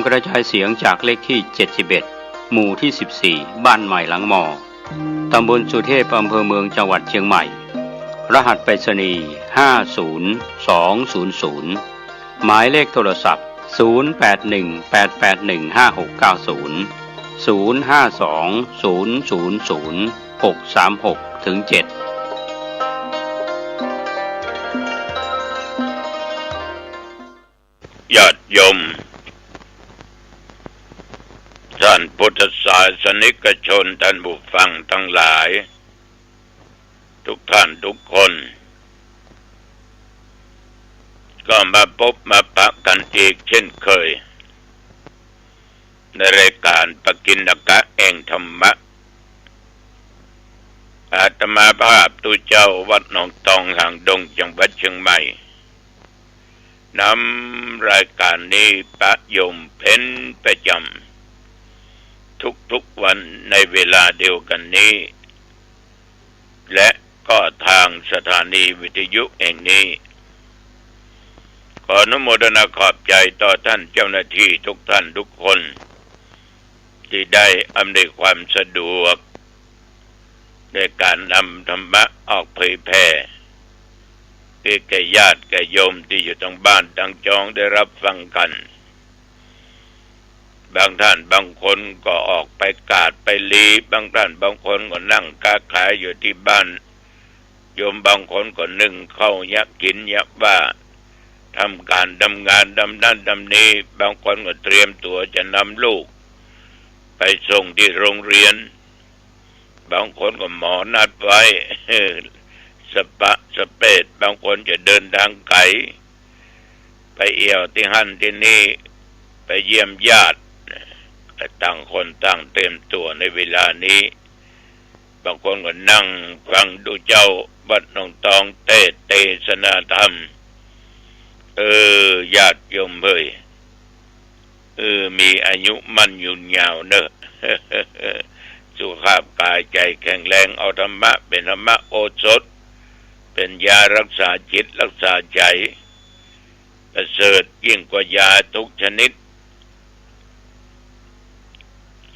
กระจายเสียงจากเลขที่71หมู่ที่14บ้านใหม่หลังมอตำบลสุเทพอำเภอเมืองจังหวัดเชียงใหม่รหัสไปรษณีย์50200หมายเลขโทรศัพท์08188185900520000636-7ญาติโยมท่านพุทธศาสนิกชนท่านผู้ฟังทั้งหลายทุกท่านทุกคนก็มาพบมาปะกันอีกเช่นเคยในรายการปกิณกะแห่งธรรมะอาตมาภาพตุเจ้าวัดหนองตองห่างดงจังหวัดเชียงใหม่นำรายการนี้ประโยมเป็นประจำทุกวันในเวลาเดียวกันนี้และก็ทางสถานีวิทยุแห่งนี้ขออนุโมทนาขอบใจต่อท่านเจ้าหน้าที่ทุกท่านทุกคนที่ได้อำนวยความสะดวกในการนำธรรมะออกเผยแพร่แก่ญาติแก่โยมที่อยู่ทางบ้านทางจองได้รับฟังกันบางท่านบางคนก็ออกไปกาดไปลีบางท่านบางคนก็นั่งค้าขายอยู่ที่บ้านโยมบางคนก็นึ่งข้าวยักกินยักว่าทำการดำงานดำนั่นดำนี้บางคนก็เตรียมตัวจะนำลูกไปส่งที่โรงเรียนบางคนก็หมอนัดไว้สเปดบางคนจะเดินทางไกลไปเอี่ยวที่หั่นที่นี่ไปเยี่ยมญาติต่างคนต่างเตรียมตัวในเวลานี้บางคนก็นั่งฟังดูเจ้าวัดหนองตองเทศนาธรรมญาติโยมเอ้ยมีอายุมั่นยืนยาวเนอะ สุขภาพกายใจแข็งแรงเอาธรรมะเป็นธรรมะโอสถเป็นยารักษาจิตรักษาใจประเสริฐยิ่งกว่ายาทุกชนิด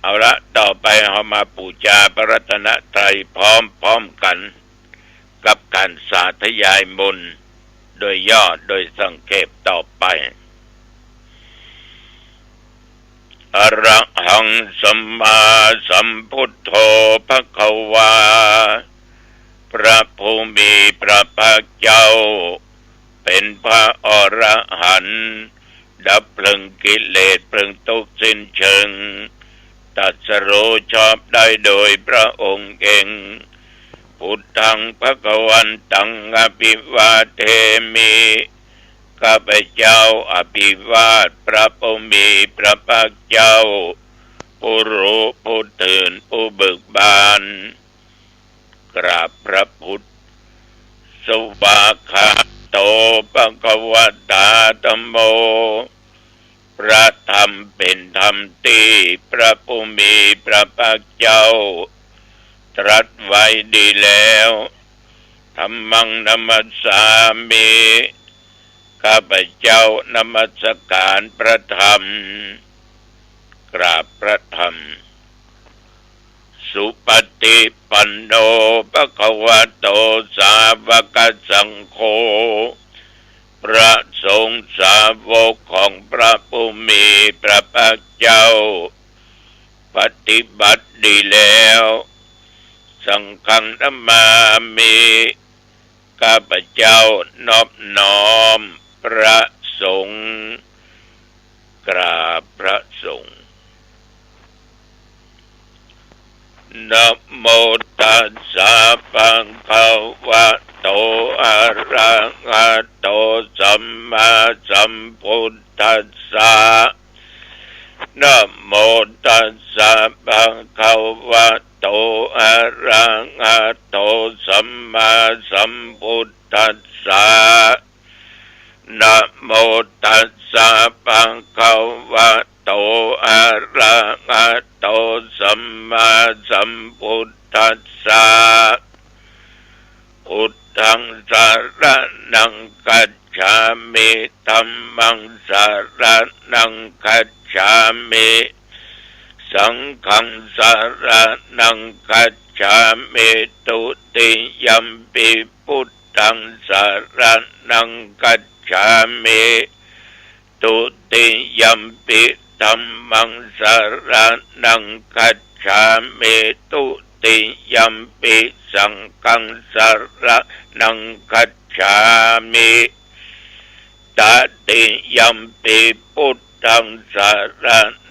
เอาละต่อไปเรามาบูชาพระรัตนตรัยพร้อมกันกับการสาธยายมนต์โดยย่อโดยสังเขปต่อไปอะระหังสัมมาสัมพุทโธภควาพระภูมิพระภาคเจ้าเป็นพระอรหันต์ดับเพลิงกิเลสเพลิงทุกข์สิ้นเชิงตรัสรู้ชอบได้โดยพระองค์เองพุทธังภวันตังอภิวาเทมิข้าพเจ้าอภิวาทพระภูมิพระภาคเจ้าผู้รู้ผู้ตื่นผู้เบิกบานกราบพระพุทธสวากขาโตภควตาธัมโมพระธรรมเป็นธรรมที่พระผู้มีพระภาคเจ้าตรัสไว้ดีแล้วธัมมังนัมมัสสามิข้าพเจ้านมัสการพระธรรมกราบพระธรรมสุปฏิปันโนภควโตสาวกสังโฆพระสงฆ์สาวกของพระผู้มีพระภาคเจ้าปฏิบัติดีแล้วสังฆังนัมมามิข้าพเจ้านอบน้อมพระสงฆ์กราบพระสงฆ์นะโมตัสสะภะคะวะโตอะระหะโตสัมมาสัมพุทธัสสะนะโมตัสสะภะคะวะโตอะระหะโตสัมมาสัมพุทธัสสะนะโมตัสสะภะคะวะโตอะระหะโตสัมมาสัมพุทธัสสะพุทธังสรณังคัจฉามิธัมมังสรณังคัจฉ ฉามิสังฆังสารนังคัจฉามิตุติยัมปิพุทธังสารนังคัจฉามิตุติยัมปิธัมมังสารนังคัจฉามิตุติยัมปิสังฆังสารนังคัจฉามิตติยัมปิพุทธังสาร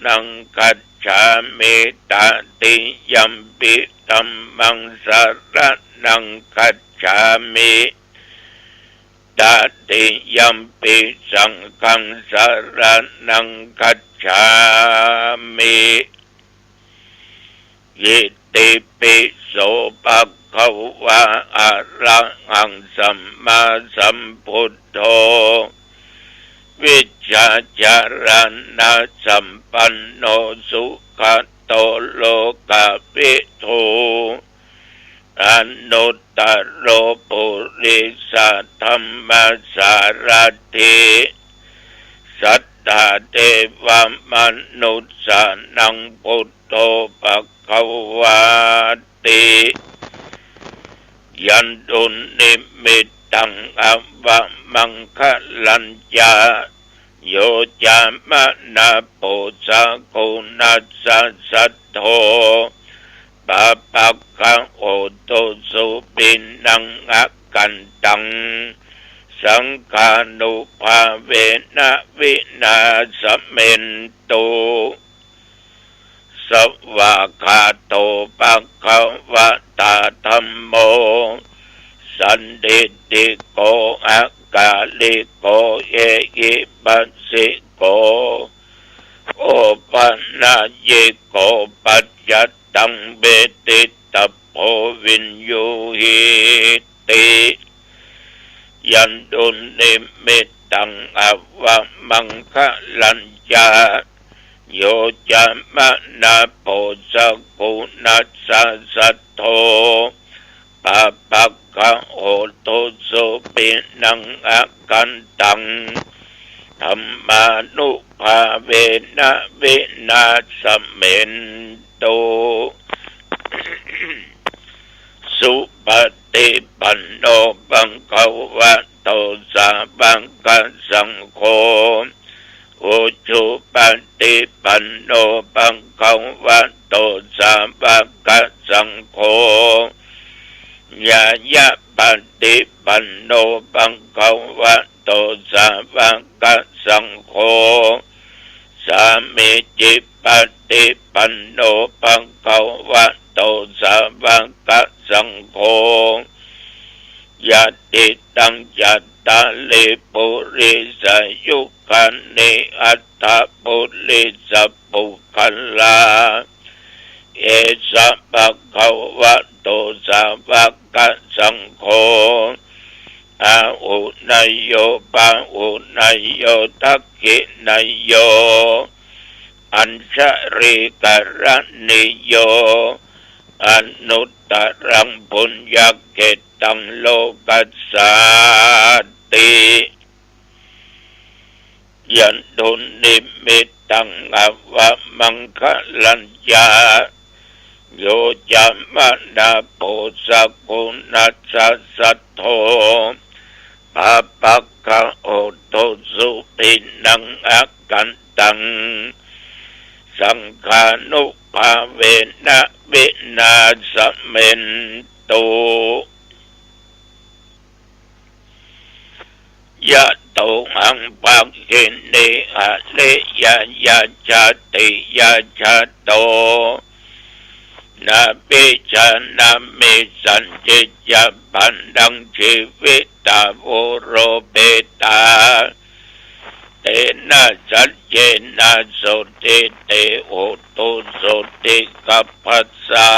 นังคัจฉามิตติยัมปิธัมมังสารนังคัจฉามิตติยัมปิสังฆังสารนังคัจฉามิยิติปิโสภะคะวะอะระหังสัมมาสัมพุทโธวิชชาจารณะสัมปันโนสุขโตโลกวิทูอนุตตโรปุริสธัมมัสสารถิสัทธาเทวมนุสสานังพุทโธภควาติยันตุนิมิตตังอวมังคะลัญญาโยจามะนาโปสะโกนัสสะสัทโธปะปะคะโอโตสุปินังอะกันตังสังฆานุภาเวนะวินาศเมนโตสวากขาโตภะคะวะตาธัมโมสันติติโกอะกาลิโกเอหิปัสสิโกโอปันนาเยโกปัจจัตตังเบติตโพวินยูหิติยันตุนิมิตตังอวมังคะลัญญาโยจามะนาโพสะกุนัสสะสัทโธปะปะคะโอโตสุปินังอะกันตังธัมมานุภาเวนะวินาศเมนโตสุปฏิปันโนปังคะวะโตสาวกสังโฆโอจุปฏิปันโนปังคะวะโตสาวกสังโฆญาญะปฏิปันโนปังคะวะโตสาวกสังโฆสามิจิปฏิปันโนปังคะวะโตสาวกสังโฆยะติตังจัตตาลิปุริสยุคันนิอัตถปุริสปุคัลลาเอสะภะคะวะโตสาวกสังโฆอาหุนายโยปะหุนายโยทักขินายโยอัญชริกรณิโยอนุตตรังปุญญเกตังโลกัสสาติยันตุนิมิตตังอวมังคะลัญญาโยจามะนาโพสะกุนัสสะสัทโธปะปะคะโอโตสุปินังอะกันตังสังฆานุภาเวนะวินาศเมนโตยะโตหังปักขินิอะเลยะยะจติยะจโตนาปิชานามิสันจิยะปันดังชีวิตาโวโรเปตาเตนะสัจเจนะโสติเตโอตุโสติกัปปัสสะ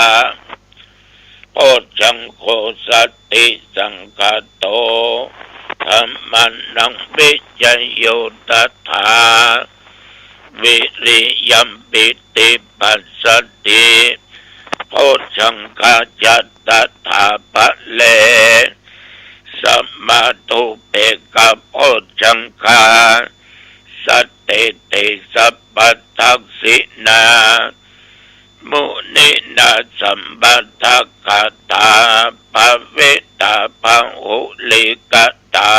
โอจังโคสัตติสังฆโตธัมมันังวิจโยตัฏฐาวิริยัมปิติปัสสติโอจังฆาจัตตถาปะเลสัมมาตุเปกะโอจังฆาส สัตเตเตสัพพทักษินามุนินาสัมปัทกตาภเวตาภังหุลิกตา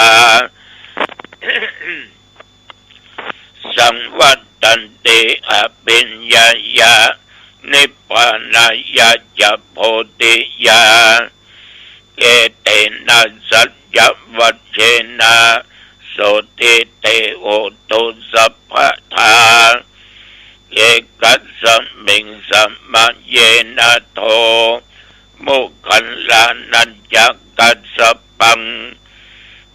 สังวัตตันติอภิญญายานิพพานายาจะโพธิยาเกเตนะสัจจวัชเชนะโสติเตโอตุสัพพทาเอกัสสมิงสัมมาเยนะโทมุขันลานัญจักกัสสปัง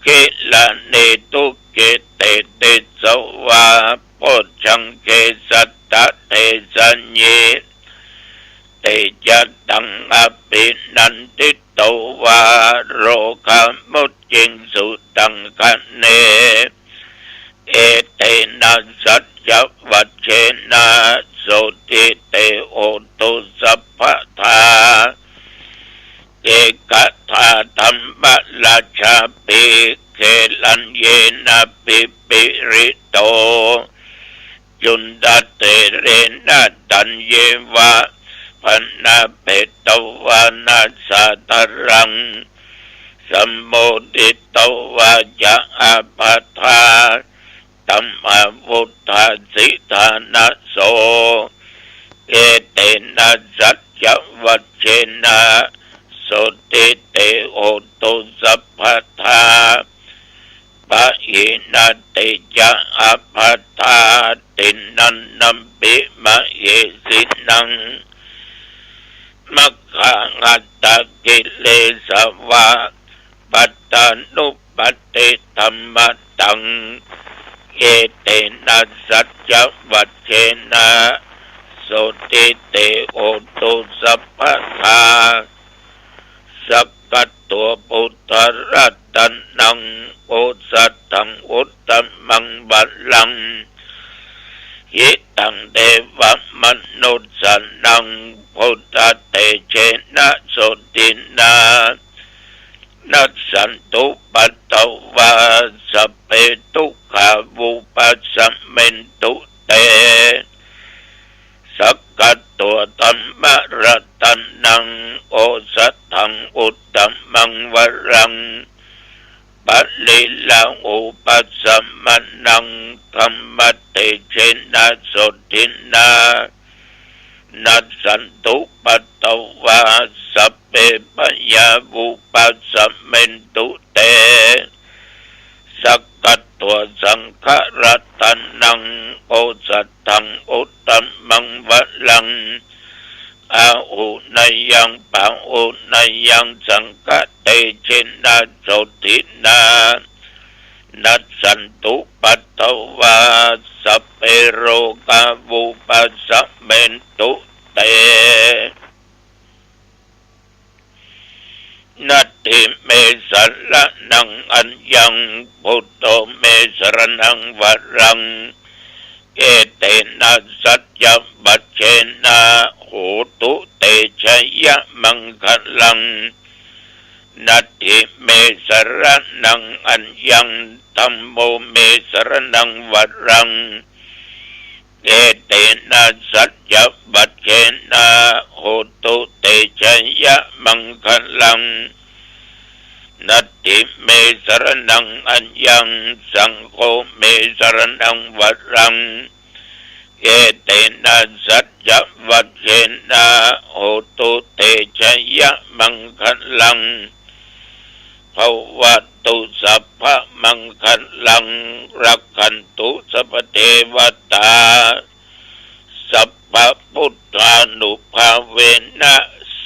คิลานิตุเกเตติสวาโพชังเกสัตตะเทสัญเยเตจัตตังอภินันติโตวาโรคามุจจิงสุตังคะเนเอเตนะสัจจวัชเชนะโสติเตโอตุสัพพทาเอกทาธัมมราชาปิเขลันเยนะปิปิริโตจุนดาเตเรนะตัญเยวะพันนาเปตวานาสาตรังสัมโมดิตวาจะอาภัทาตัมมาวุธาสิธานะโสเอเตนะสัจจวัชเชนะโสติเตโอตุสัพพทาปะหินาเตจะอาภัทาตินันนัมปิมะเยสินังมัคคังัตตกิเลสวะปัตตานุปัตติธัมมตังเอเตนะสัจจวัชเชนะโสติเตโอตุสัพพทาสักกัตตัวพุทธรัตนังโอสัตถังอุตตมังบัลลังหิตังเดวะมนุสสนังพุทธเตเชนะโสตินานัสสันตุปัตตวาสัพเพทุกขาวุปัสสะเมนตุเตสักกัตตัวธัมมรัตนังโอสัตถังอุตตมังวรังปัลลิลังอุปัสสมนังธัมมเตเชนะโสตินานัสสันตุปัตตวาสัพเพปยาวุปัสสะเมนตุเตสักกัตตัวสังฆรัตนังโอสัตถังอุตตมังวรังอาหุนยังปังอุนยังสังฆเตเชนะโสตินานัสสันตุปัตตวาสัพเพโรกาวุปัสสะเมนตุเตนัตติเมสรนังอัญญังพุทโธเมสรนังวรังเอเตนะสัจจวัชเชนะโหตุเตชยมังคลังนัตติเมสรนังอัญญังธัมโมเมสรนังวรังเอเตนะสัจจวัชเชนะโหตุเตชยมังคลังนัตติเมสรนังอัญญังสังโฆเมสรนังวรังเอเตนะสัจจวัชเชนะโหตุเตชยมังคลังภวัตุสัพพมังคลังรักขันตุสัพพเทวตาสัพพพุทธานุภาเวนะ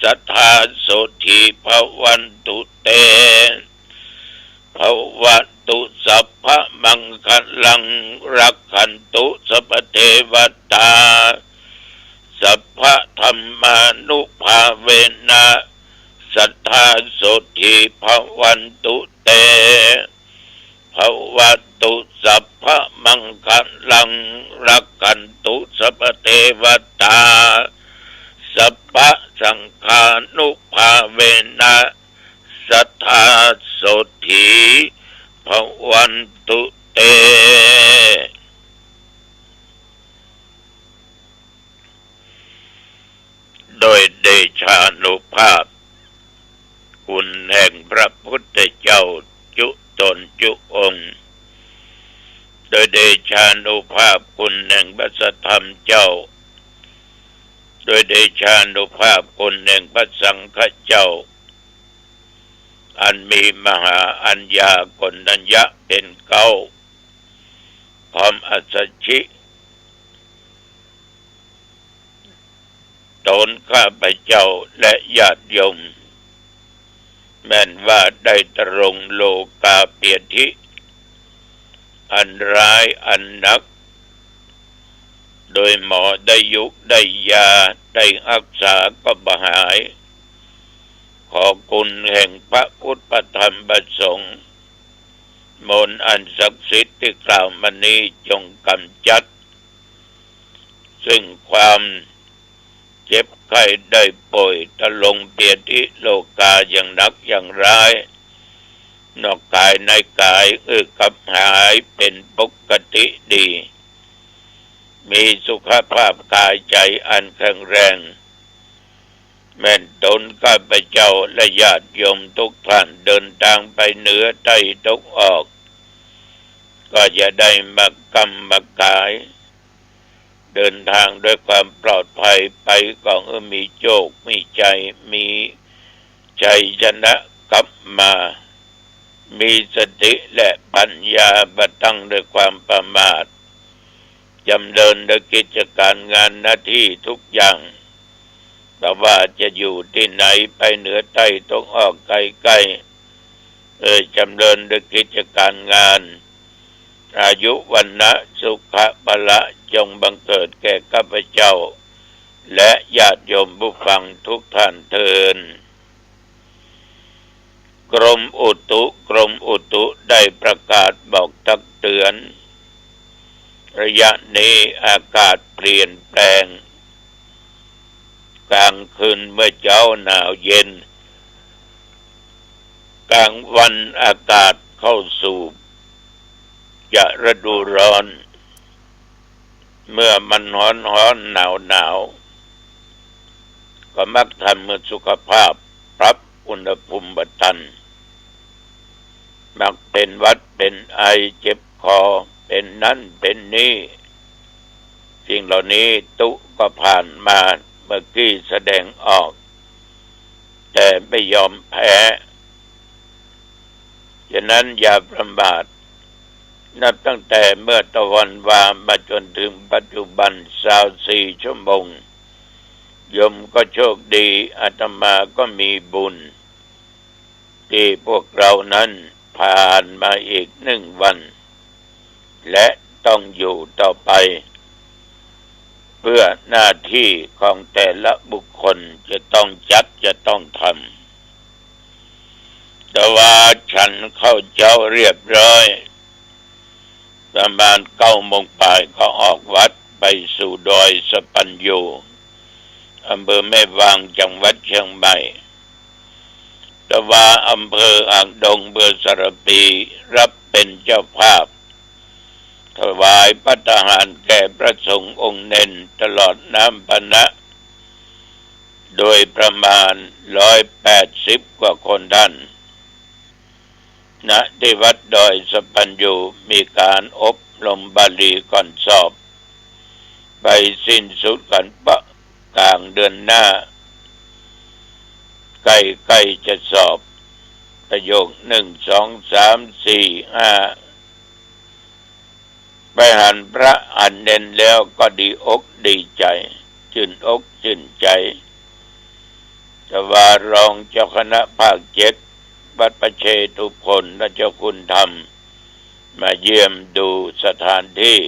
สัทธาโสธีภวันตุเตภวัตุสัพพมังคลังรักขันตุสัพพเทวตาสัพพธัมมานุภาเวนะสัทธาโสธีภวันตุเตภวัตุสัพพมังคลังรักขันตุสัพพเทวตาสัพพสังฆานุภาเวนะสัทธาโสธีภวันตุเต นุภาพคุณแห่งพระพุทธเจ้าจุตนจุองค์โดยเดชานุภาพคุณแห่งพระสัทธรรมเจ้าโดยเดชานุภาพคุณแห่งพระสังฆเจ้าอันมีมหาอัญญากนัญญะเป็นเก้าพร้อมอัศชิตนข้าพเจ้าและญาติโยมแม้นว่าได้ตรงโลกาเปียธิอันร้ายอันหนักโดยหมอได้ยุได้ยาได้อักษาก็บหายขอคุณแห่งพระพุทธธรรมประสงค์มนต์อันศักดิ์สิทธิ์ที่กล่าวมานี้จงกำจัดซึ่งความเจ็บไข้ได้ป่วยตะลงเปียธิโลกาอย่างหนักอย่างร้ายนอกกายในกายกับหายเป็นปกติดีมีสุขภาพกายใจอันแข็งแรงแม่นตนข้าพเจ้าและญาติโยมทุกท่านเดินทางไปเหนือใต้ตกออกก็จะได้มากรรมกายเดินทางด้วยความปลอดภัยไปก็มีโชคมีใจมีใจชนะกลับมามีสติและปัญญาบัตั้งด้วยความประมาทจำเริญด้วยกิจการงานหน้าที่ทุกอย่างแต่ว่าจะอยู่ที่ไหนไปเหนือใต้ตกออกไกลๆจำเริญด้วยกิจการงานอายุวันนะสุขะพละจงบังเกิดแก่ข้าพเจ้าและญาติโยมผู้ฟังทุกท่านเทินกรมอุตุได้ประกาศบอกตักเตือนระยะนี้อากาศเปลี่ยนแปลงกลางคืนเมื่อเช้าหนาวเย็นกลางวันอากาศเข้าสู่จะฤดูร้อนเมื่อมันร้อนหนาวก็มักทำให้สุขภาพปรับอุณหภูมิบัตันมักเป็นหวัดเป็นไอเจ็บคอเป็นนั่นเป็นนี่สิ่งเหล่านี้ตุก็ผ่านมาเมื่อกี้แสดงออกแต่ไม่ยอมแพ้ฉะนั้นอย่าประมาทนับตั้งแต่เมื่อตะวันวามาจนถึงปัจจุบัน24 ชั่วโมงโยมก็โชคดีอาตมาก็มีบุญที่พวกเรานั้นผ่านมาอีก1 วันและต้องอยู่ต่อไปเพื่อหน้าที่ของแต่ละบุคคลจะต้องทำแต่ว่าฉันเข้าเจ้าเรียบร้อยประมาณ9 โมงป่ายก็ออกวัดไปสู่ดอยสปัญโยอำเภอแม่วางจังหวัดเชียงใหม่แต่ว่าอำเภออ่างดงเบอร์สระปีรับเป็นเจ้าภาพถวายภัตตาหารแก่พระสงฆ์องค์เน้นตลอดน้ำปนะโดยประมาณ180 กว่าคนท่านณที่วัดดอยสปัญโยมีการอบรมบาลีก่อนสอบไปสิ้นสุดกันกลางเดือนหน้าใกล้จะสอบประโยค1 2 3 4 5ไปหันพระอันเน้นแล้วก็ดีอกดีใจชื่นอกชื่นใจแต่ว่ารองเจ้าคณะภาค7วัดประเชตุพนและเจ้าคุณธรรมมาเยี่ยมดูสถานที่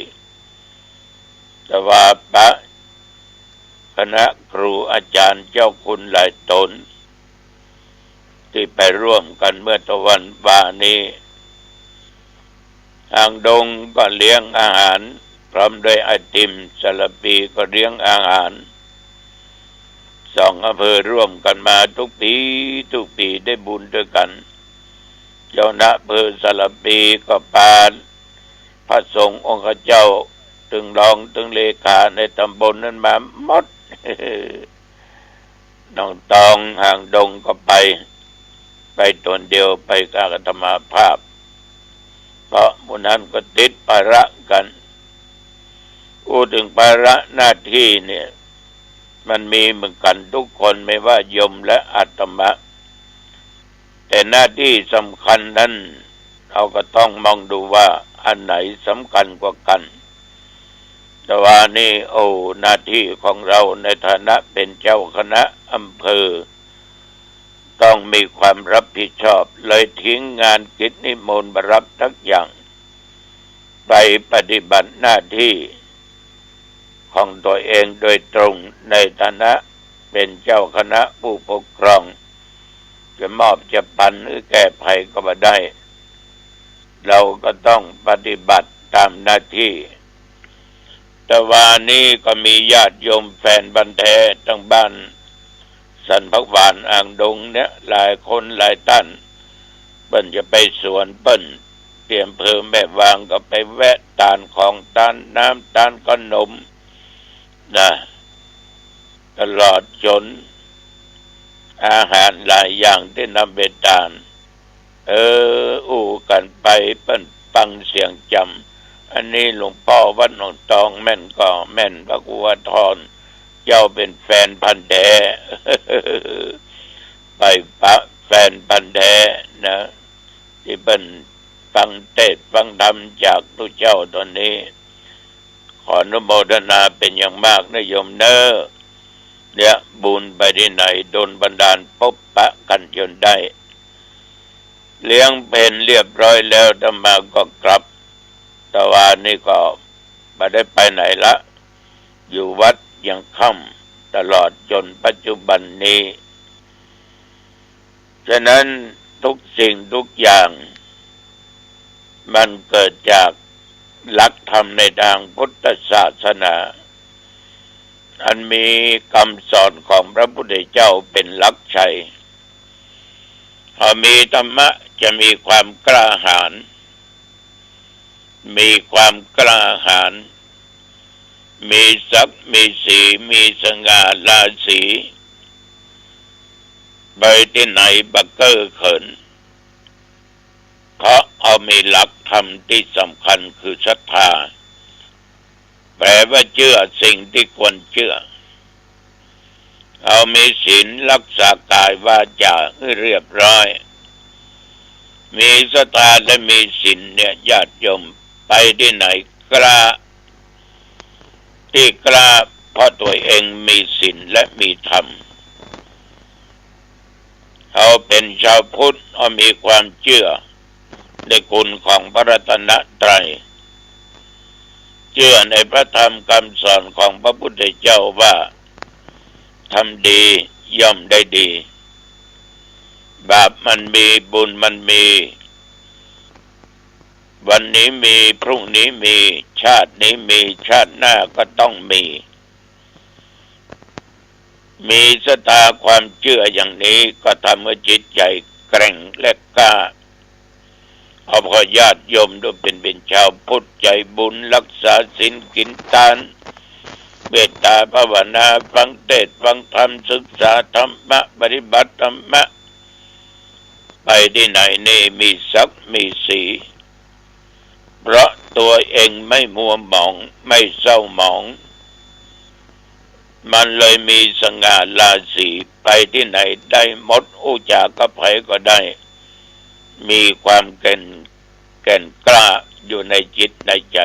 แต่ว่าพระคณะครูอาจารย์เจ้าคุณหลายตนที่ไปร่วมกันเมื่อตะวันวานี้อ่างดงก็เลี้ยงอาหารพร้อมด้วยไอติมสลับปีก็เลี้ยงอาหาร2 อำเภอร่วมกันมาทุกปีได้บุญด้วยกันเจ้าหน้าอำเภอสลับปีก็ปานพระสงฆ์องค์เจ้าถึงรองถึงเลขาในตำบลนั้นมาหมด น้องตองห่างดงก็ไปตนเดียวไปกับอาตมาภาพเพราะหมู่นั้นก็ติดภาระกันพูดถึงภาระหน้าที่เนี่ยมันมีเหมือนกันทุกคนไม่ว่าโยมและอาตมาแต่หน้าที่สำคัญนั้นเราก็ต้องมองดูว่าอันไหนสำคัญกว่ากันแต่ว่านี่หน้าที่ของเราในฐานะเป็นเจ้าคณะอำเภอต้องมีความรับผิดชอบเลยทิ้งงานกิจนิมนต์มารับทุกอย่างไปปฏิบัติหน้าที่ของตัวเองโดยตรงในฐานะเป็นเจ้าคณะผู้ปกครองจะมอบจะปันหรือแก้ไขก็ไม่ได้เราก็ต้องปฏิบัติตามหน้าที่แต่ว่านี้ก็มีญาติโยมแฟนบันแท้ทั้งบ้านสันพักหวานอ่างดงเนี่ยหลายคนหลายท่านเปิ้นจะไปสวนเปิ้นเตรียมเพิ่มแม่วางก็ไปแวะตานของตานน้ำตานขนมนะตลอดจนอาหารหลายอย่างที่นำไปทานกันไปเปิ้นฟังเสียงจำอันนี้หลวงพ่อวัดหนองตองแม่นก็แม่นพระกุวทรเจ้าเป็นแฟนพันธุ์แท้ ไปปะแฟนพันธุ์แท้นะที่เปิ้นฟังเทศน์ฟังธรรมจากพระเจ้าตอนนี้ขออนุโมทนาเป็นอย่างมากนะโยมเนอเนี่ยบุญไปที่ไหนโดนบันดาลพบปะกันจนได้เลี้ยงเป็นเรียบร้อยแล้วธรรมาก็กลับแต่ว่านี่ก็ไม่ได้ไปไหนละอยู่วัดยังค่ำตลอดจนปัจจุบันนี้ฉะนั้นทุกสิ่งทุกอย่างมันเกิดจากหลักธรรมในทางพุทธศาสนาอันมีคำสอนของพระพุทธเจ้าเป็นหลักชัยพอมีธรรมะจะมีความกล้าหาญมีความกล้าหาญมีศักดิ์มีสีมีสง่าราศีไปที่ไหนบักเกอร์เขินเขาเอามีหลักธรรมที่สำคัญคือศรัทธาแปลว่าเชื่อสิ่งที่ควรเชื่อเอามีศีลรักษากายวาจาให้เรียบร้อยมีศรัทธาและมีศีลเนี่ยญาติโยมไปที่ไหนกล้าที่กล้าเพราะตัวเองมีศีลและมีธรรมเขาเป็นชาวพุทธเขามีความเชื่อในคุณของพระรัตนตรัยเชื่อในพระธรรมคำสอนของพระพุทธเจ้าว่าทำดีย่อมได้ดีบาปมันมีบุญมันมีวันนี้มีพรุ่งนี้มีชาตินี้มีชาติหน้าก็ต้องมีศรัทธาความเชื่ออย่างนี้ก็ทำให้จิตใจแกร่งและกล้าเอาพอญาติโยมด้วยเป็นชาวพุทธใจบุญรักษาศีลกินทานเมตตาภาวนาฟังเทศน์ฟังธรรมศึกษาธรรมะปฏิบัติธรรมะไปที่ไหนนี่มีศักดิ์มีสีเพราะตัวเองไม่มัวหมองไม่เศร้าหมองมันเลยมีสง่าราศีไปที่ไหนได้หมดอุจาระภัยก็ได้มีความแก่นกล้าอยู่ในจิตในใจ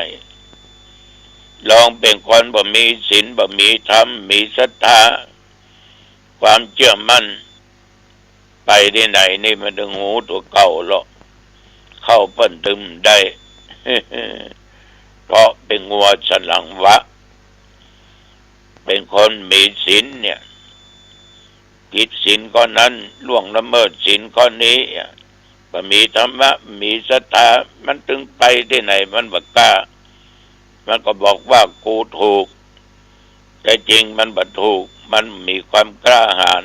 ลองเป็นคนบ่มีศีลบ่มีธรรมมีศรัทธาความเชื่อมั่นไปที่ไหนนี่มันดึงหูตัวเก่าหรอกเข้าเปิ้นตึมได้ เพราะเป็นงัวสลังวะเป็นคนมีศีลเนี่ยผิดศีลข้อนั้นล่วงละเมิดศีลข้อนี้ก็มีธรรมะมีศรัทธามันถึงไปที่ไหนมันบ่กล้ามันก็บอกว่ากูถูกแต่จริงมันบ่ถูกมันมีความกล้าหาญ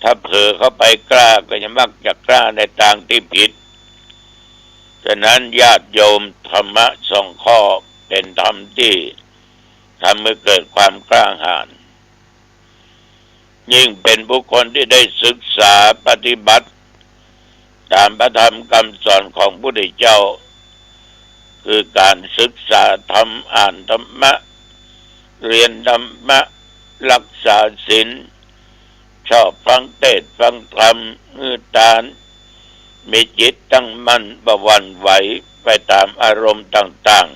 ถ้าเผลอเข้าไปกล้าก็จะมักจะกล้าในทางที่ผิดฉะนั้นญาติโยมธรรมะสองข้อเป็นธรรมที่ทำให้เกิดความกล้าหาญ ยิ่งเป็นบุคคลที่ได้ศึกษาปฏิบัติตามพระธรรมคำสอนของพระพุทธเจ้าคือการศึกษาธรรมอ่านธรรมะเรียนธรรมะรักษาศีลชอบฟังเทศน์ฟังธรรมมือตานมีจิตตั้งมั่นบ่หวั่นไหวไปตามอารมณ์ต่าง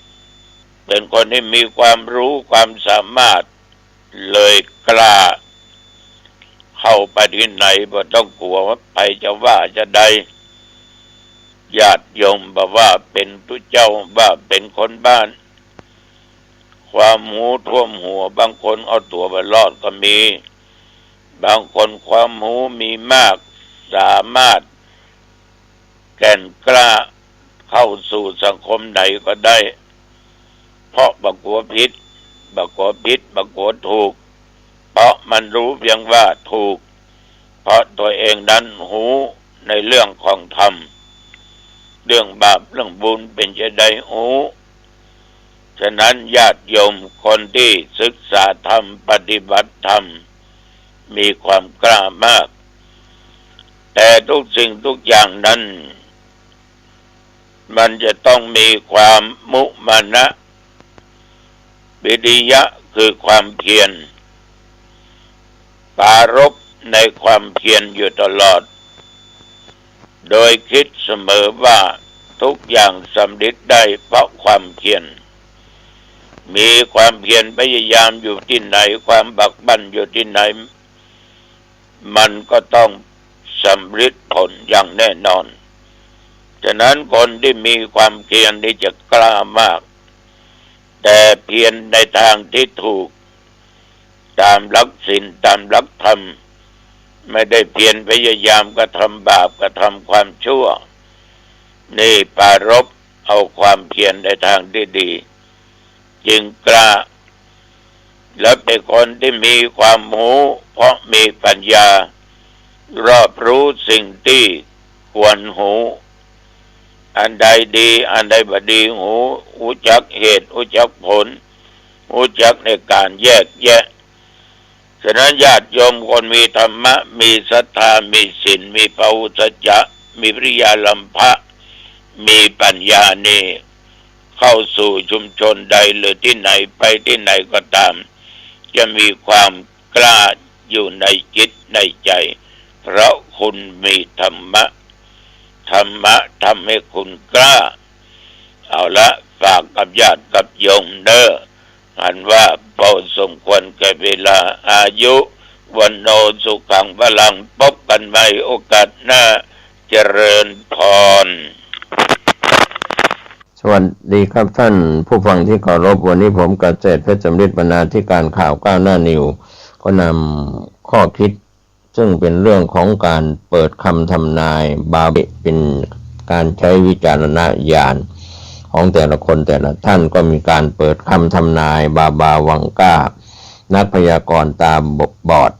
ๆเป็นคนที่มีความรู้ความสามารถเลยกล้าเข้าไปที่ไหนบ่ต้องกลัวว่าใครจะว่าจะใดญาติโยมบอกว่าเป็นผู้เจ้าว่าเป็นคนบ้านความหูท่วมหัวบางคนเอาตัวไปรอดก็มีบางคนความหูมีมากสามารถแก่นกล้าเข้าสู่สังคมใดก็ได้เพราะบักกัวผิดบักกัวผิดบักกัวถูกเพราะมันรู้เพียงว่าถูกเพราะตัวเองนั้นหูในเรื่องของธรรมเรื่องบาปเรื่องบุญเป็นจะได้หูฉะนั้นญาติโยมคนที่ศึกษาธรรมปฏิบัติธรรมมีความกล้ามากแต่ทุกสิ่งทุกอย่างนั้นมันจะต้องมีความมุมานะวิริยะคือความเพียรปรารภในความเพียรอยู่ตลอดโดยคิดเสมอว่าทุกอย่างสำเร็จได้เพราะความเพียรมีความเพียรพยายามอยู่ที่ไหนความบักบั่นอยู่ที่ไหนมันก็ต้องสำเร็จผลอย่างแน่นอนฉะนั้นคนที่มีความเพียรที่จะกล้ามากแต่เพียรในทางที่ถูกตามหลักศีลตามหลักธรรมไม่ได้เพียรพยายามกระทำบาปกระทำความชั่วนี่ปรารภเอาความเพียรในทางที่ดีจึงกล้าและเป็นคนที่มีความรู้เพราะมีปัญญารอบรู้สิ่งที่ควรหูอันใดดีอันใดบ่ดีหูรู้จักเหตุรู้จักผลรู้จักในการแยกแยะฉะนั้นญาติโยมคนมีธรรมะมีศรัทธามีศีลมีภวุสัจจะมีวิริยะลัมภะมีปัญญานี่เข้าสู่ชุมชนใดหรือที่ไหนไปที่ไหนก็ตามจะมีความกล้าอยู่ในจิตในใจเพราะคุณมีธรรมะธรรมะทำให้คุณกล้าเอาละฝากกับญาติกับโยมเด้ออันว่าพอสมควรแก่เวลาอายุวันโนสุขังพลังพบกันใหม่โอกาสหน้าเจริญพรสวัสดีครับท่านผู้ฟังที่เคารพวันนี้ผมเกษตรเพชรสำริดบรรณาธิการข่าวก้าวหน้านิวก็นำข้อคิดซึ่งเป็นเรื่องของการเปิดคำทำนายบาเบเป็นการใช้วิจารณญาณของแต่ละคนแต่ละท่านก็มีการเปิดคำทำนายบาวังก้านักพยากรณ์ตาบอด